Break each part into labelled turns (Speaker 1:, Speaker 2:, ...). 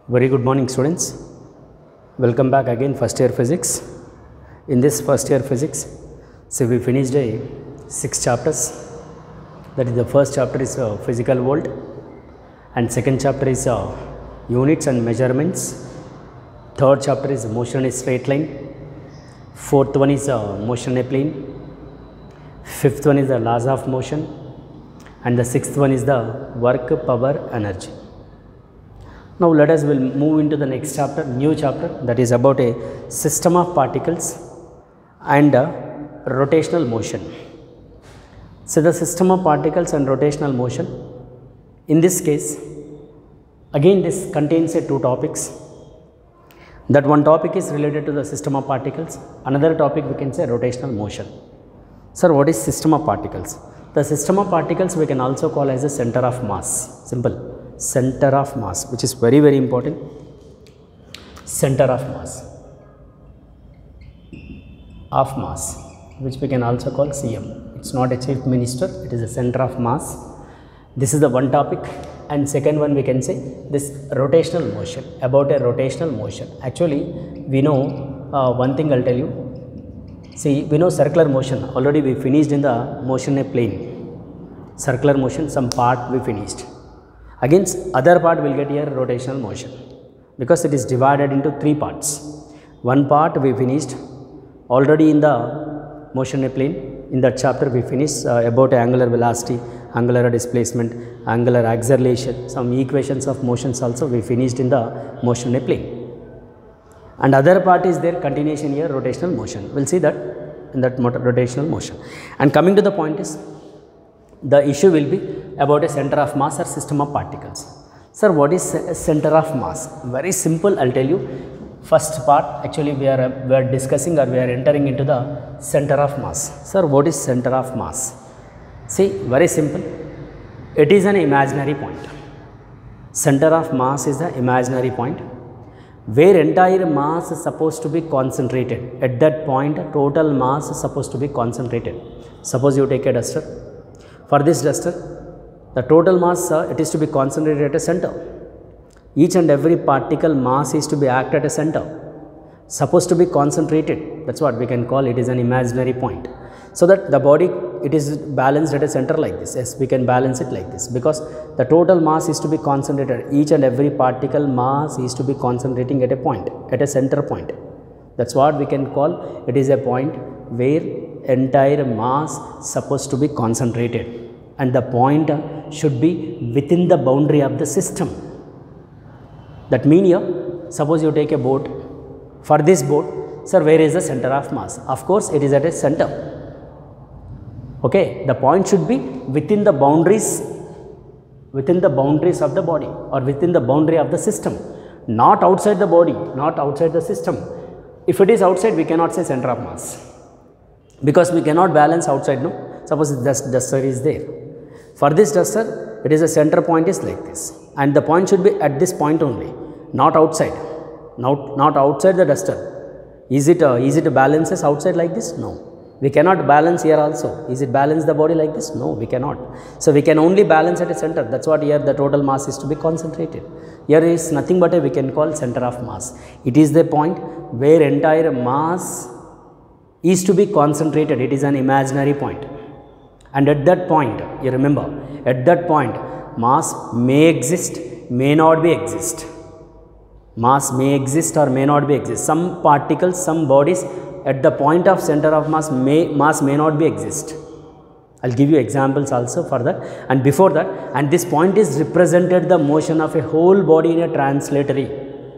Speaker 1: Very good morning, students. Welcome back again, first year physics. In this first year physics, so we finished 6 chapters. That is, the first chapter is physical world, and second chapter is units and measurements. Third chapter is motion in a straight line. Fourth one is motion in a plane. Fifth one is the laws of motion, and the sixth one is the work, power, energy. Now let us will move into the next chapter, new chapter, that is about a system of particles and rotational motion. So the system of particles and rotational motion, in this case, again this contains two topics. That one topic is related to the system of particles, another topic we can say rotational motion. Sir, what is system of particles? The system of particles we can also call as a center of mass. Simple. Center of mass, which is very important. Center of mass, which we can also call CM. It's not a chief minister, it is a center of mass. This is the one topic, and second one we can say this rotational motion, about a rotational motion. Actually we know one thing I'll tell you. See, we know circular motion, already we finished in the motion in a plane. Circular motion, some part we finished. Against other part we will get here rotational motion, because it is divided into 3 parts. One part we finished already in the motion in a plane. In that chapter we finished about angular velocity, angular displacement, angular acceleration, some equations of motions also we finished in the motion in a plane. And other part is there, continuation here, rotational motion. We will see that in that rotational motion. And coming to the point is, the issue will be about a center of mass or system of particles. Sir, what is center of mass? Very simple, I'll tell you. First part, actually we are discussing, or we are entering into the center of mass. Sir, what is center of mass? See, very simple. It is an imaginary point. Center of mass is the imaginary point where entire mass is supposed to be concentrated. At that point, total mass is supposed to be concentrated. Suppose you take a duster. For this duster, the total mass it is to be concentrated at a center. Each and every particle mass is to be act at a center, supposed to be concentrated. That's what we can call it is an imaginary point. So that the body, it is balanced at a center like this. Yes, we can balance it like this, because the total mass is to be concentrated. Each and every particle mass is to be concentrating at a point, at a center point. That's what we can call it is a point where entire mass supposed to be concentrated, and the point should be within the boundary of the system. That mean here, suppose you take a boat. For this boat, sir, where is the center of mass? Of course, it is at a center. Okay, the point should be within the boundaries of the body, or within the boundary of the system, not outside the body, not outside the system. If it is outside, we cannot say center of mass, because we cannot balance outside, no. Suppose this duster is there. For this duster, it is a center point is like this, and the point should be at this point only, not outside, not outside the duster. Is it easy to balance this outside like this? No. We cannot balance here also. Is it balance the body like this? No, we cannot. So we can only balance at a center. That's what here the total mass is to be concentrated. Here is nothing but we can call center of mass. It is the point where entire mass is to be concentrated. It is an imaginary point, and at that point, you remember, at that point mass may exist, may not be exist. Mass may exist or may not be exist. Some particles, some bodies at the point of center of mass may not be exist. I'll give you examples also for that. And before that, and this point is represented the motion of a whole body in a translatory.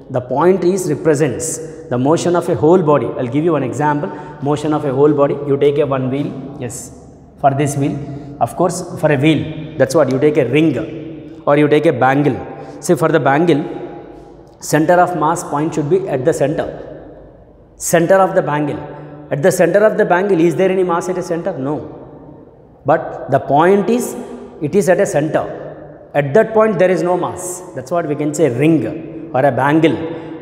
Speaker 1: The point is represents the motion of a whole body. I'll give you one example. Motion of a whole body. You take a one wheel. Yes. For this wheel, of course, for a wheel, that's what you take a ring, or you take a bangle. See, for the bangle, center of mass point should be at the center. Center of the bangle. At the center of the bangle, is there any mass at a center? No. But the point is, it is at a center. At that point, there is no mass. That's what we can say ring or a bangle.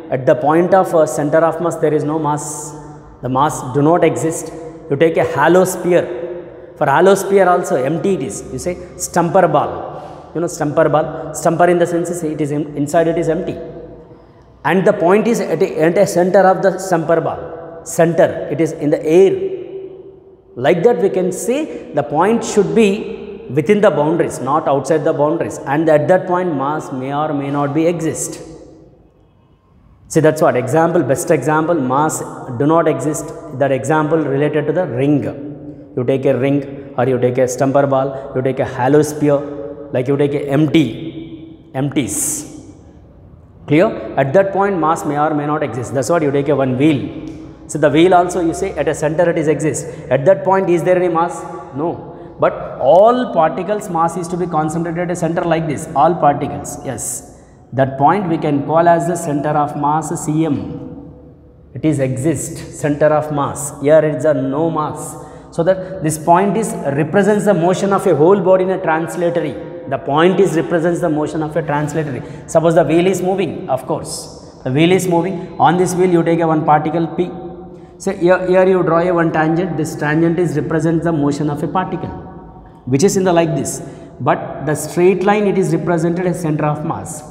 Speaker 1: At the point of center of mass, there is no mass. The mass do not exist. You take a hollow sphere. For hollow sphere also, empty it is. You say stumper ball. You know stumper ball. Stumper in the sense is it is inside it is empty. and the point is at a center of the Sampar ball, center, it is in the air. Like that we can say the point should be within the boundaries, not outside the boundaries, and at that point mass may or may not be exist. See, that's what example, best example, mass do not exist. That example related to the ring. You take a ring, or you take a stumper ball, you take a hollow sphere, like you take a empties. Clear? At that point mass may or may not exist. That's what you take a one wheel. So the wheel also you say at a center it is exists. At that point is there any mass? No. But all particles mass is to be concentrated at a center like this. All particles, yes. That point we can call as the center of mass Cm. It is exist, center of mass. Here it is a no mass. So that this point is represents the motion of a whole body in a translatory. The point is represents the motion of a translatory. Suppose the wheel is moving, of course. The wheel is moving. On this wheel you take a one particle P. So here you draw a one tangent. This tangent is represents the motion of a particle, which is in the like this. But the straight line it is represented as center of mass.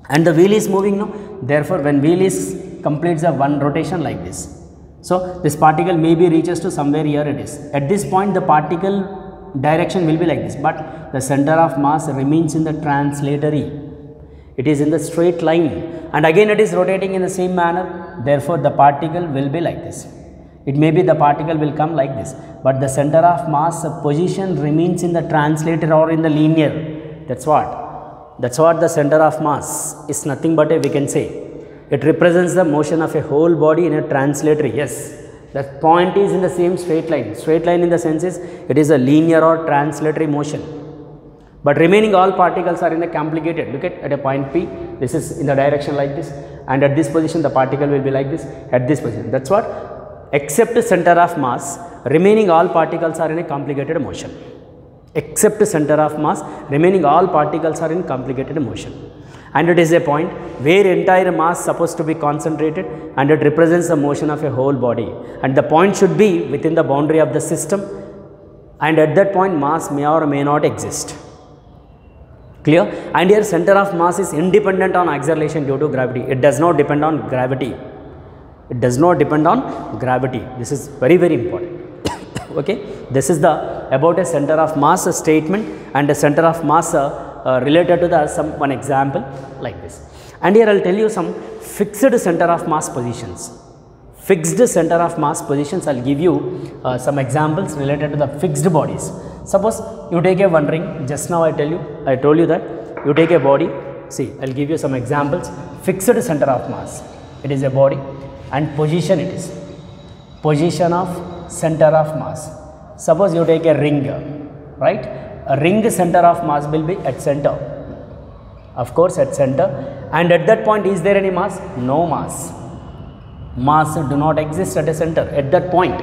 Speaker 1: And the wheel is moving now. Therefore, when wheel is completes a one rotation like this. So this particle maybe reaches to somewhere here it is. At this point the particle direction will be like this, but the center of mass remains in the translatory. It is in the straight line, and again it is rotating in the same manner. Therefore, the particle will be like this. It may be the particle will come like this, but the center of mass position remains in the translator or in the linear. That's what the center of mass is nothing but we can say. It represents the motion of a whole body in a translatory. Yes, that point is in the same straight line. Straight line in the sense is it is a linear or translatory motion. But remaining all particles are in the complicated. Look at a point P. This is in the direction like this, and at this position the particle will be like this at this position. That's what. Except center of mass, remaining all particles are in a complicated motion. Except center of mass, remaining all particles are in complicated motion. And it is a point where entire mass supposed to be concentrated, and it represents the motion of a whole body. And the point should be within the boundary of the system, and at that point mass may or may not exist. Clear? And here center of mass is independent on acceleration due to gravity. It does not depend on gravity. It does not depend on gravity. This is very, very important. Okay. This is the about a center of mass statement, and a center of mass related to the one example like this. And here I will tell you some fixed center of mass positions. Fixed center of mass positions, I will give you some examples related to the fixed bodies. Suppose you take a one ring, just now I told you that you take a body. See, I will give you some examples. Fixed center of mass, it is a body, and position it is. Position of center of mass. Suppose you take a ring, right? A ring center of mass will be at center. Of course, at center. And at that point, is there any mass? No mass. Mass do not exist at a center at that point.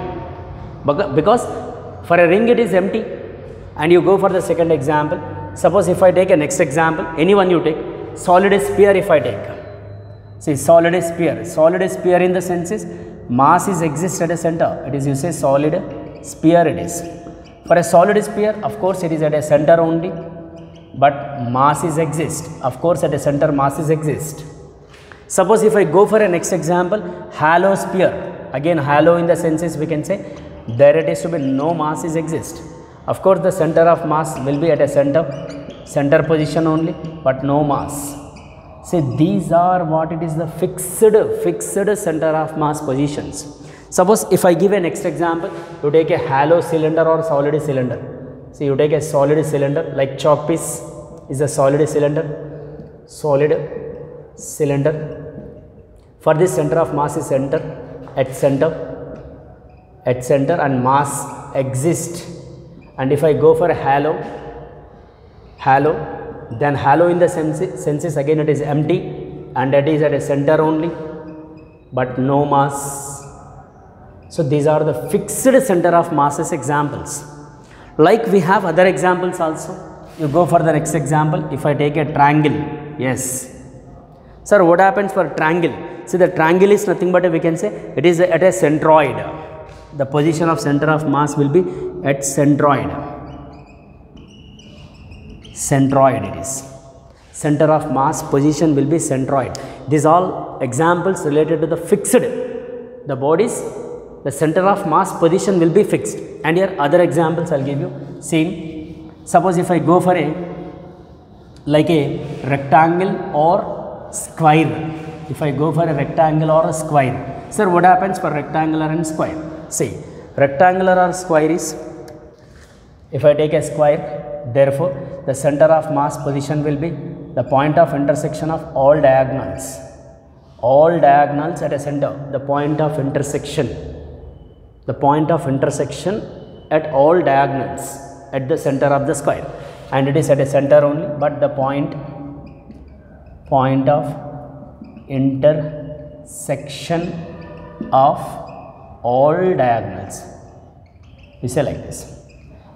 Speaker 1: Because for a ring it is empty. And you go for the second example. Suppose if I take a next example, anyone you take, solid sphere if I take. See, solid sphere in the sense is mass is exist at a center. It is, you say, solid sphere it is. For a solid sphere, of course, it is at a center only, but mass is exist. Of course, at a center mass is exist. Suppose if I go for a next example, hollow sphere. Again, hollow in the sense is we can say there it is to be no mass is exist. Of course, the center of mass will be at a center position only, but no mass. See, these are what it is the fixed center of mass positions. Suppose if I give a next example, you take a hollow cylinder or solid cylinder. See, you take a solid cylinder like chalk piece is a solid cylinder. For this center of mass is at center and mass exists. And if I go for a hollow, then hollow in the senses again it is empty, and it is at a center only, but no mass. So these are the fixed center of masses examples. Like we have other examples also. You go for the next example. If I take a triangle, yes. Sir, what happens for triangle? See, the triangle is nothing but we can say it is at a centroid. The position of center of mass will be at centroid. Centroid it is. center of mass position will be centroid. These all examples related to the fixed, the bodies, the center of mass position will be fixed. And here other examples I will give you. Same, suppose if I go for a like a rectangle or square, if I go for a rectangle or a square, sir, what happens for rectangular and square? See, rectangular or square is, if I take a square, therefore the center of mass position will be the point of intersection of all diagonals at a center, the point of intersection at all diagonals at the center of the square, and it is at a center only, but the point of intersection of all diagonals, we say like this.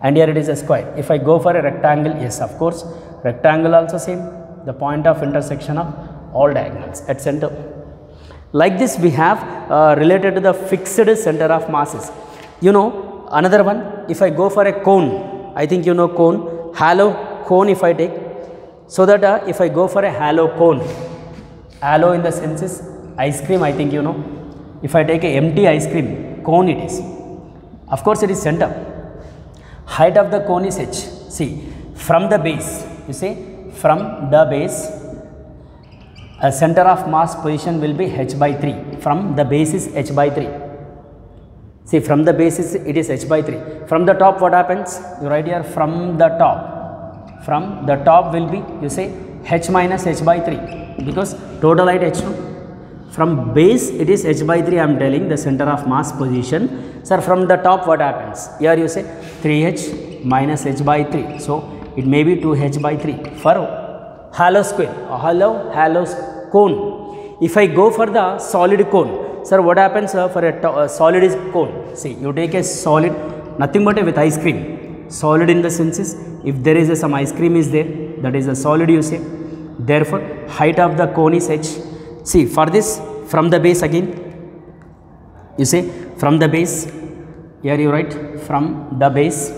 Speaker 1: And here it is a square. If I go for a rectangle, yes, of course, rectangle also same, the point of intersection of all diagonals at center. Like this we have related to the fixed center of masses. You know another one, if I go for a cone, I think you know cone, hollow cone if I take, so that if I go for a hollow cone, hollow in the sense is ice cream, I think you know, if I take a empty ice cream, cone it is, of course it is center, height of the cone is h. See, from the base, you say from the base, a center of mass position will be h by 3, from the base is h by 3. See, from the base is, it is h by 3. From the top what happens? You write here from the top will be, you say h minus h by 3, because total height h. From base it is h by 3, I am telling the center of mass position. Sir, from the top what happens? Here you say 3h minus h by 3. So, it may be 2h by 3 for hollow square, hollow cone. If I go for the solid cone, sir, what happens for a solid is cone? See, you take a solid, nothing but with ice cream. Solid in the sense is, if there is some ice cream is there, that is a solid you say. Therefore, height of the cone is h. See, for this, from the base again, you say from the base, here you write from the base,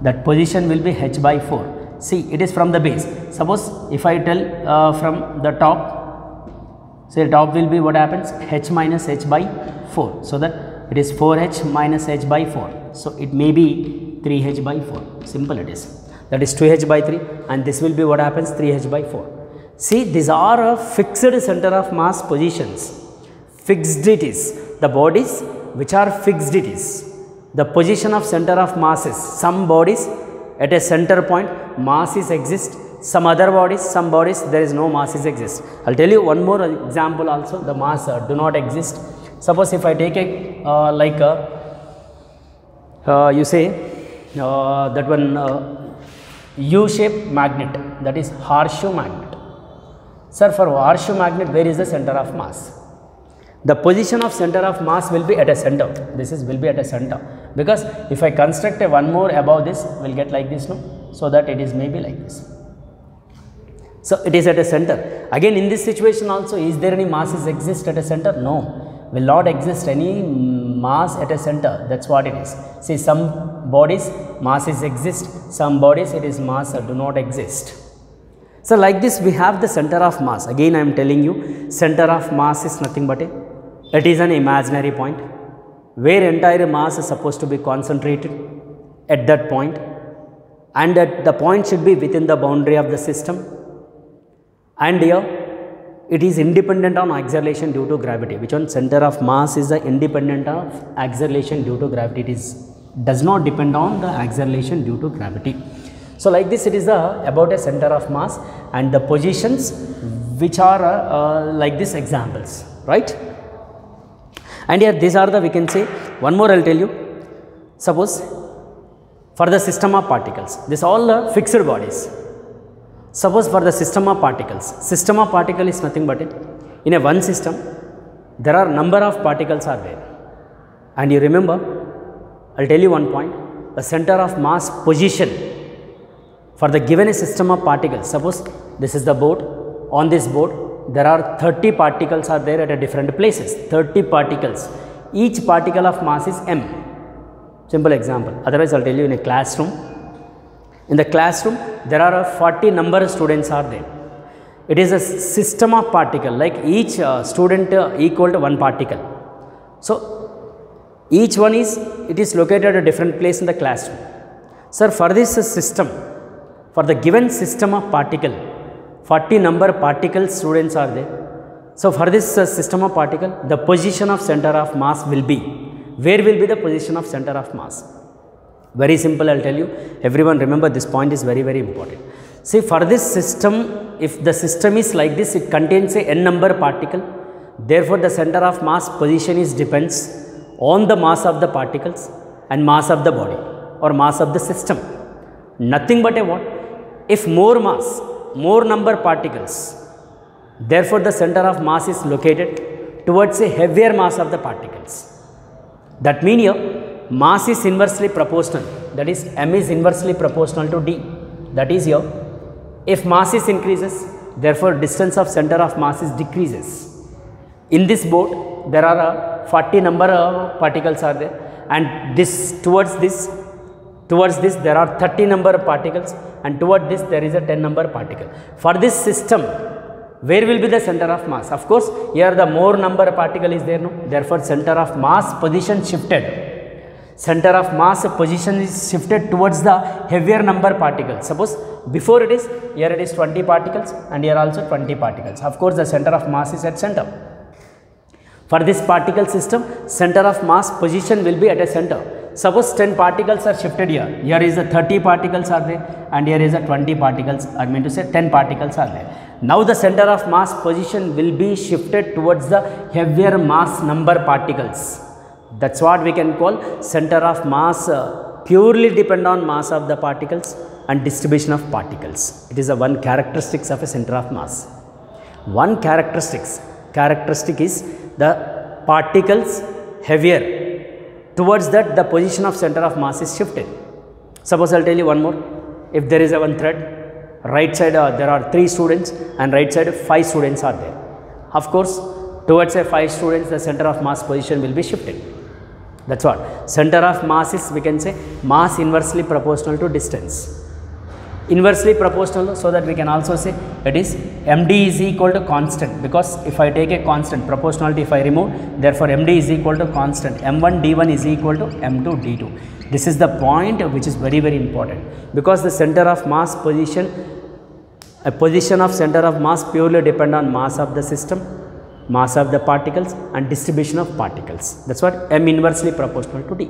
Speaker 1: that position will be h by 4. See, it is from the base. Suppose if I tell from the top, say top will be what happens, h minus h by 4. So that it is 4h minus h by 4. So it may be 3h by 4. Simple it is. That is 2h by 3, and this will be what happens, 3h by 4. See, these are fixed center of mass positions. Fixed it is. The bodies which are fixed it is. The position of center of masses. Some bodies at a center point masses exist. Some other bodies, some bodies there is no masses exist. I will tell you one more example also, the mass do not exist. Suppose if I take a you say that one U-shaped magnet, that is horseshoe magnet. Sir, for horseshoe magnet, where is the center of mass? The position of center of mass will be at a center. This is will be at a center, because if I construct a one more above this, will get like this, no? So that it is maybe like this. So it is at a center. Again, in this situation also, is there any masses exist at a center? No, will not exist any mass at a center. That's what it is. See, some bodies masses exist, some bodies it is mass do not exist. So like this we have the center of mass. Again I am telling you, center of mass is nothing but it is an imaginary point where entire mass is supposed to be concentrated at that point, and that the point should be within the boundary of the system, and here it is independent on acceleration due to gravity. Which one? Center of mass is the independent of acceleration due to gravity. It does not depend on the acceleration due to gravity. So like this it is about a center of mass and the positions which are like this examples, right? And here these are the, we can say, one more I will tell you. Suppose for the system of particles, this all the fixed bodies. Suppose for the system of particles is nothing but in a one system there are number of particles are there, and you remember, I will tell you one point, the center of mass position for the given system of particles. Suppose this is the board, on this board there are 30 particles are there at a different places, 30 particles, each particle of mass is m. Simple example, otherwise I will tell you in a classroom. In the classroom, there are 40 number of students are there. It is a system of particle, like each student equal to one particle. So, each one it is located at a different place in the classroom. Sir, for this system, for the given system of particle, 40 number particles students are there. So, for this system of particle, the position of center of mass will be, where will be the position of center of mass? Very simple, I will tell you. Everyone remember, this point is very, very important. See, for this system, if the system is like this, it contains a n number particle. Therefore, the center of mass position depends on the mass of the particles and mass of the body or mass of the system. Nothing but a what? If more mass, more number particles, therefore, the center of mass is located towards a heavier mass of the particles. That means here, mass is inversely proportional, that is m is inversely proportional to d. That is here, if mass is increases, therefore distance of center of mass is decreases. In this board, there are 40 number of particles are there, and towards this there are 30 number of particles, and toward this there is a 10 number particle. For this system, where will be the center of mass? Of course, here the more number particle is there, no? Therefore, center of mass position shifted. Center of mass position is shifted towards the heavier number particles. Suppose before here it is 20 particles and here also 20 particles. Of course, the center of mass is at center. For this particle system, center of mass position will be at a center. Suppose 10 particles are shifted here. Here is a 30 particles are there, and here is a 20 particles, I mean to say 10 particles are there. Now the center of mass position will be shifted towards the heavier mass number particles. That's what we can call center of mass purely depend on mass of the particles and distribution of particles. It is a one characteristics of a center of mass. One characteristic is the particles heavier, towards that the position of center of mass is shifted. Suppose I will tell you one more. If there is a one thread, right side there are 3 students and right side 5 students are there. Of course, towards a 5 students the center of mass position will be shifted. That's what. Center of mass is, we can say, mass inversely proportional to distance. Inversely proportional, so that we can also say it is md is equal to constant, because if I take a constant, proportionality if I remove, therefore md is equal to constant, m1 d1 is equal to m2 d2. This is the point which is very, very important, because the center of mass position, a position of center of mass purely depend on mass of the system, mass of the particles and distribution of particles. That's what m inversely proportional to d.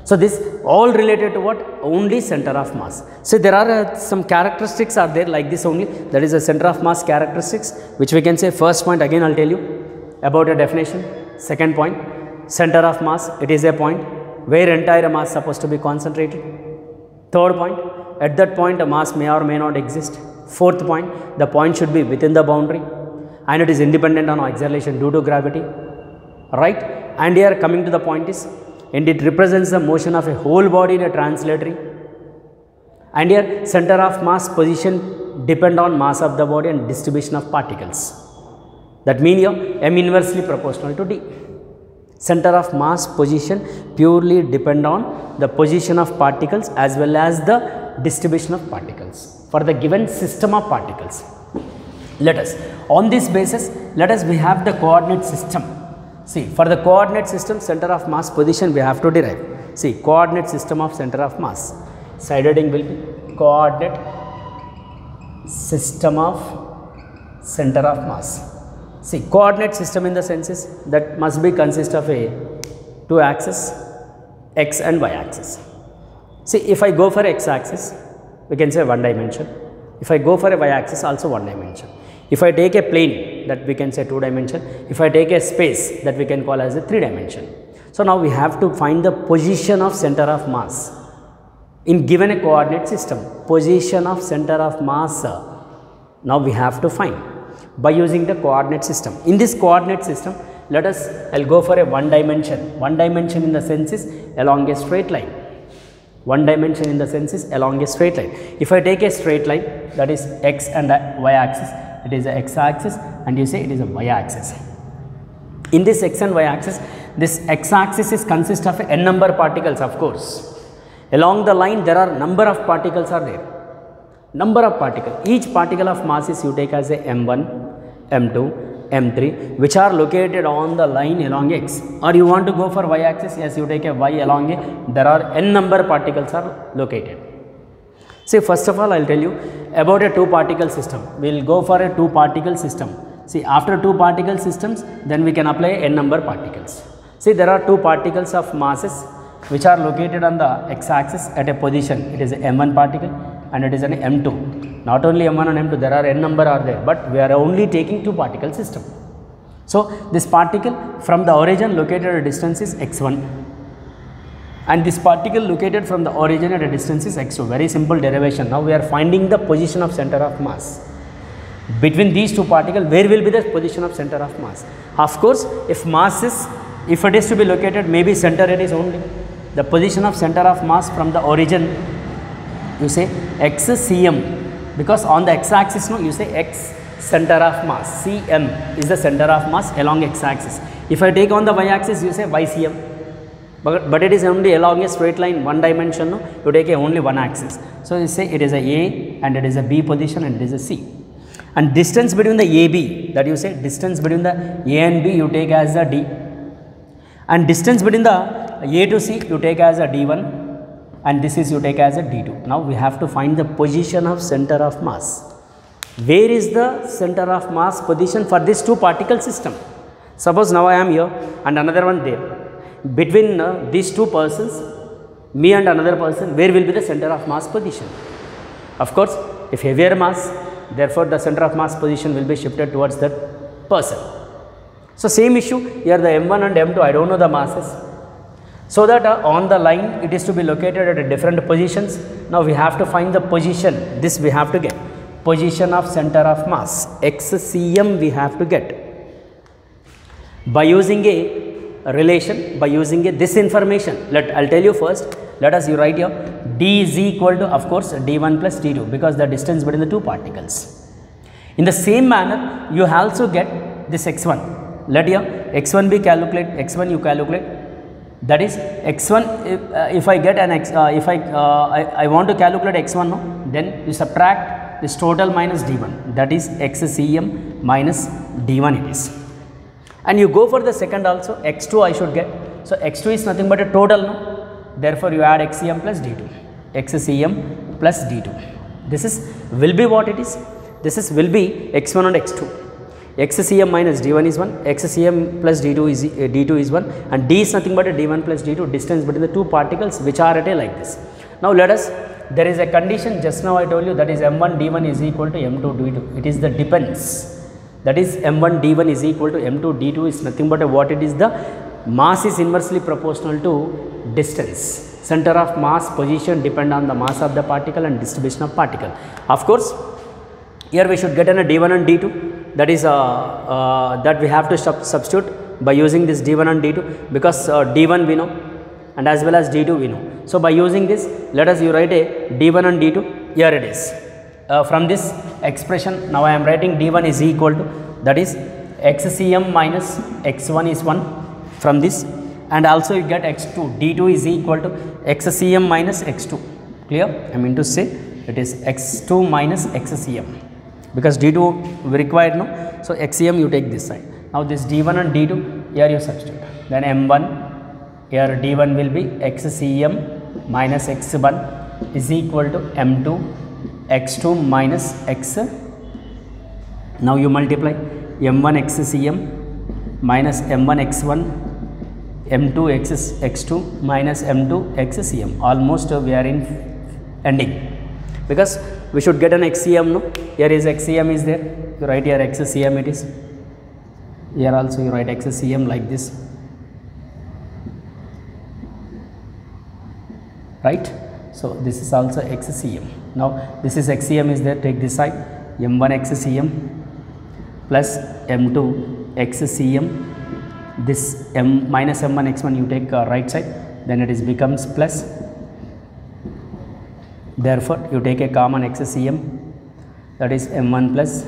Speaker 1: So, this all related to what? Only center of mass. So, there are some characteristics are there like this only, that is the center of mass characteristics, which we can say. First point, again I will tell you about a definition. Second point, center of mass, it is a point where entire mass is supposed to be concentrated. Third point, at that point a mass may or may not exist. Fourth point, the point should be within the boundary and it is independent on acceleration due to gravity, right? And here coming to the point is, and it represents the motion of a whole body in a translatory, and here center of mass position depend on mass of the body and distribution of particles. That means here m inversely proportional to d. Center of mass position purely depend on the position of particles as well as the distribution of particles for the given system of particles. Let us, on this basis, we have the coordinate system. See, for the coordinate system, center of mass position we have to derive. See, coordinate system of center of mass. Side heading will be coordinate system of center of mass. See, coordinate system in the sense is that must be consist of a 2 axis, x and y axis. See, if I go for x axis, we can say 1 dimension. If I go for a y axis, also 1 dimension. If I take a plane, that we can say 2 dimension. If I take a space, that we can call as a 3 dimension. So, now we have to find the position of center of mass in given a coordinate system. Position of center of mass, now we have to find by using the coordinate system. In this coordinate system, let us, I will go for a 1 dimension. 1 dimension in the sense is along a straight line. 1 dimension in the sense is along a straight line. If I take a straight line, that is x and y axis, it is a x axis and you say it is a y axis. In this x and y axis, this x axis is consist of n number particles, of course. Along the line there are number of particles are there. Number of particles. Each particle of mass is you take as a m1, m2, m3 which are located on the line along x, or you want to go for y axis, yes, you take a y along a, there are n number particles are located. See, first of all I will tell you about a 2 particle system. We will go for a 2 particle system. See, after 2 particle systems then we can apply n number particles. See, there are 2 particles of masses which are located on the x axis at a position. It is a m1 particle and it is an m2. Not only m1 and m2, there are n number are there, but we are only taking 2 particle system. So, this particle from the origin located at a distance is x1 and this particle located from the origin at a distance is x2. Very simple derivation. Now, we are finding the position of center of mass. Between these 2 particles, where will be the position of center of mass? Of course, if mass is, if it is to be located, maybe center it is only. The position of center of mass from the origin, you say x cm, because on the x axis no, you say x center of mass, cm is the center of mass along x axis. If I take on the y axis, you say y cm, but it is only along a straight line, one dimension, no, you take only one axis. So, you say it is a and it is a b position and it is a c. And distance between the AB, that you say distance between the A and B you take as a d, and distance between the A to C you take as a d1, and this is you take as a d2. Now, we have to find the position of center of mass. Where is the center of mass position for this 2 particle system? Suppose now I am here and another one there. Between these 2 persons, me and another person, where will be the center of mass position? Of course, if heavier mass, therefore the center of mass position will be shifted towards that person. So, same issue here, the m1 and m2, I do not know the masses. So that on the line it is to be located at different positions. Now, we have to find the position, this we have to get, position of center of mass, xcm we have to get by using a relation, by using a this information. I will tell you first, let us you write here d is equal to, of course, d1 plus d2, because the distance between the 2 particles. In the same manner, you also get this x1. Let here x1 be calculate, x1 you calculate. That is x1, if I get an x, if I want to calculate x1, no, then you subtract this total minus d1, that is xcm minus d1 it is. And you go for the second also, x2 I should get. So, x2 is nothing but a total, no? Therefore, you add xcm plus d2, xcm plus d2. This is will be what it is. This is will be x1 and x2. xcm minus d1 is 1, xcm plus d2 is 1, and d is nothing but a d1 plus d2, distance between the 2 particles which are at a like this. Now, let us, there is a condition just now I told you, that is m1 d1 is equal to m2 d2. It is the depends, that is m1 d1 is equal to m2 d2 is nothing but a what it is, the mass is inversely proportional to distance. Center of mass position depend on the mass of the particle and distribution of particle. Of course, here we should get a d1 and d2. That is that we have to substitute by using this d1 and d2, because d1 we know and as well as d2 we know. So, by using this, let us you write a d1 and d2, here it is. From this expression, now I am writing d1 is equal to, that is xcm minus x1 is 1 from this, and also you get x2, d2 is equal to xcm minus x2. Clear? I mean to say it is x2 minus xcm, because d2 we required, no. So, xcm you take this side. Now, this d1 and d2 here you substitute, then m1 here d1 will be xcm minus x1 is equal to m2 x2 minus x. Now, you multiply m1 xcm minus m1 x1 m2 x2 minus m2 xcm. Almost we are in ending, because we should get an xcm, no. Here is xcm is there, you write here xcm it is, here also you write xcm like this, right. So, this is also xcm. Now, this is xcm is there, take this side, m1 xcm plus m2 xcm, this m minus m1 x1 you take right side, then it is becomes plus. Therefore, you take a common xcm, that is m1 plus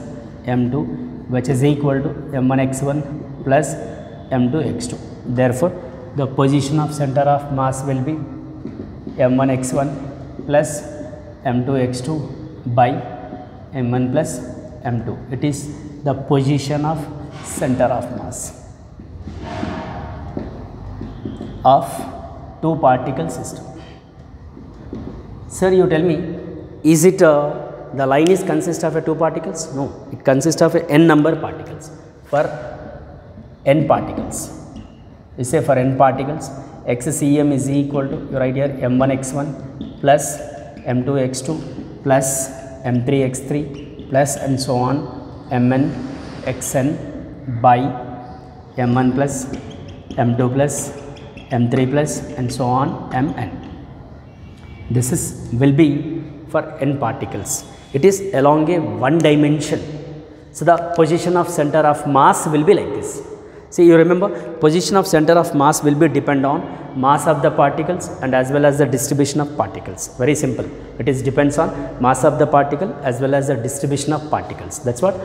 Speaker 1: m2, which is equal to m1 x1 plus m2 x2. Therefore, the position of center of mass will be m1x1 plus m2x2 by m1 plus m2. It is the position of center of mass of two particle system. Sir, you tell me, is it the line is consist of a two particles? No, it consists of a n number particles. For n particles, you say for n particles, xcm is equal to, you write here m1x1 plus m2x2 plus m3x3 plus and so on mn xn by m1 plus m2 plus m3 plus and so on mn. This is will be for n particles. It is along a one dimension. So the position of center of mass will be like this. See, you remember, position of center of mass will be depend on mass of the particles and as well as the distribution of particles. Very simple. It is depends on mass of the particle as well as the distribution of particles. That's what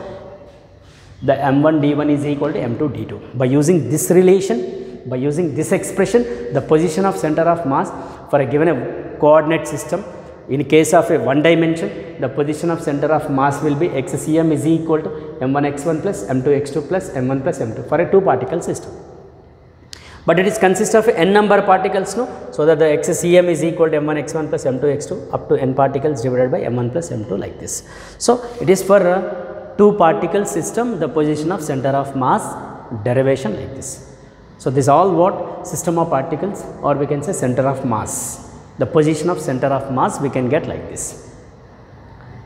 Speaker 1: the m1 d1 is equal to m2 d2. By using this relation, by using this expression, the position of center of mass for a given coordinate system, in case of a one dimension, the position of center of mass will be xcm is equal to m1x1 plus m2x2 plus m1 plus m2 for a two particle system. But it is consist of n number particles, no? So that the xcm is equal to m1x1 plus m2x2 up to n particles divided by m1 plus m2 like this. So it is for a two particle system, the position of center of mass derivation like this. So this all what system of particles, or we can say center of mass. The position of center of mass we can get like this,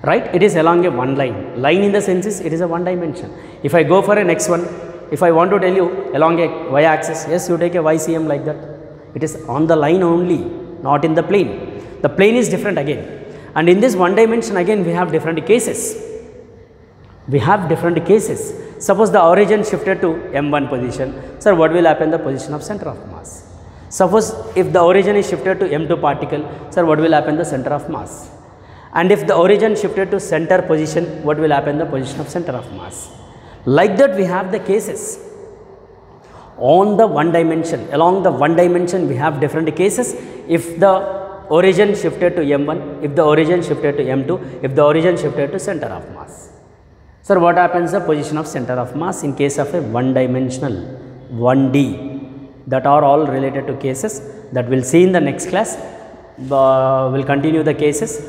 Speaker 1: right? It is along a one line. Line in the sense is it is a one dimension. If I go for a next one, if I want to tell you along a y axis, yes, you take a ycm like that. It is on the line only, not in the plane. The plane is different again. And in this one dimension again we have different cases. We have different cases. Suppose the origin shifted to m1 position. Sir, what will happen the position of center of mass? Suppose if the origin is shifted to m2 particle, sir, what will happen the center of mass? And if the origin shifted to center position, what will happen the position of center of mass? Like that we have the cases. On the one dimension, along the one dimension we have different cases. If the origin shifted to m1, if the origin shifted to m2, if the origin shifted to center of mass. Sir, what happens the position of center of mass in case of a one dimensional 1D? That are all related to cases that we'll see in the next class. We'll continue the cases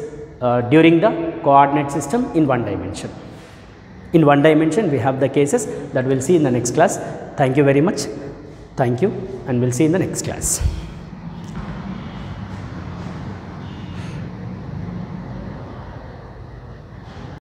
Speaker 1: during the coordinate system in one dimension. In one dimension we have the cases that we'll see in the next class. Thank you very much. Thank you, and we'll see in the next class.